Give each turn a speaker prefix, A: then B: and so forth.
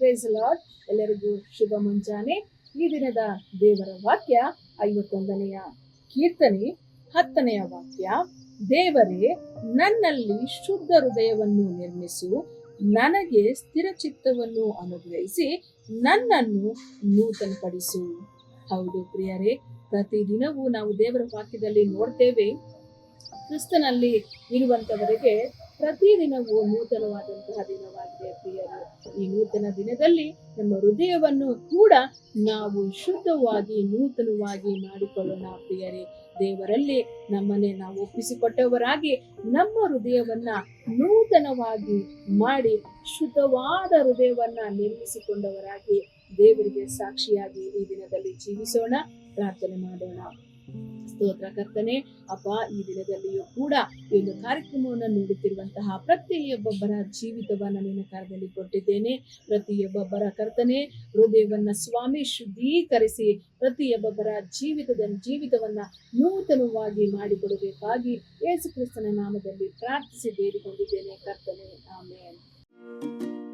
A: Price lord. ಎಲ್ಲರಿಗೂ ಶುಭ ಮುಂಜಾನೆ. ಈ ದಿನದ ದೇವರ ವಾಕ್ಯ 51ನೆಯ ಕೀರ್ತನೆ 10ನೆಯ ವಾಕ್ಯ. ದೇವರೇ, ನನ್ನಲ್ಲಿ ಶುದ್ಧ ಹೃದಯವನ್ನು ನಿರ್ಮಿಸು, ನನಗೆ ಸ್ಥಿರ ಚಿತ್ತವನ್ನು ಅನುಗ್ರಹಿಸಿ ನನ್ನನ್ನು ನೂತನಪಡಿಸು. ಹೌದು ಪ್ರಿಯರೇ, ಪ್ರತಿದಿನವೂ ನಾವು ದೇವರ ವಾಕ್ಯದಲ್ಲಿ ನೋಡ್ತೇವೆ, ಕ್ರಿಸ್ತನಲ್ಲಿ ಇರುವಂತವರಿಗೆ ಪ್ರತಿದಿನವೂ ನೂತನವಾದಂತಹ ದಿನವಾಗಿದೆ ಪ್ರಿಯರೇ. ಈ ನೂತನ ದಿನದಲ್ಲಿ ನಮ್ಮ ಹೃದಯವನ್ನು ಕೂಡ ನಾವು ಶುದ್ಧವಾಗಿ ನೂತನವಾಗಿ ಮಾಡಿಕೊಳ್ಳೋಣ ಪ್ರಿಯರೇ. ದೇವರಲ್ಲಿ ನಮ್ಮನ್ನೇ ನಾವು ಒಪ್ಪಿಸಿಕೊಟ್ಟವರಾಗಿ ನಮ್ಮ ಹೃದಯವನ್ನ ನೂತನವಾಗಿ ಮಾಡಿ ಶುದ್ಧವಾದ ಹೃದಯವನ್ನ ನಿರ್ಮಿಸಿಕೊಂಡವರಾಗಿ ದೇವರಿಗೆ ಸಾಕ್ಷಿಯಾಗಿ ಈ ದಿನದಲ್ಲಿ ಜೀವಿಸೋಣ. ಪ್ರಾರ್ಥನೆ ಮಾಡೋಣ. ಸ್ತೋತ್ರ ಕರ್ತನೆ, ಅಪ್ಪ, ಈ ದಿನದಲ್ಲಿಯೂ ಕೂಡ ಈ ಒಂದು ಕಾರ್ಯಕ್ರಮವನ್ನು ನೋಡುತ್ತಿರುವಂತಹ ಪ್ರತಿಯೊಬ್ಬೊಬ್ಬರ ಜೀವಿತವನ್ನ ನಿನ್ನ ಕರದಲ್ಲಿ ಕೊಟ್ಟಿದ್ದೇನೆ. ಪ್ರತಿಯೊಬ್ಬೊಬ್ಬರ ಕರ್ತನೆ ಹೃದಯವನ್ನ ಸ್ವಾಮಿ ಶುದ್ಧೀಕರಿಸಿ ಪ್ರತಿಯೊಬ್ಬೊಬ್ಬರ ಜೀವಿತವನ್ನ ನೂತನವಾಗಿ ಮಾಡಿಕೊಡಬೇಕಾಗಿ ಯೇಸು ಕ್ರಿಸ್ತನ ನಾಮದಲ್ಲಿ ಪ್ರಾರ್ಥಿಸಿ ಬೇಡಿಕೊಂಡಿದ್ದೇನೆ ಕರ್ತನೆ. ಆಮೆನ್.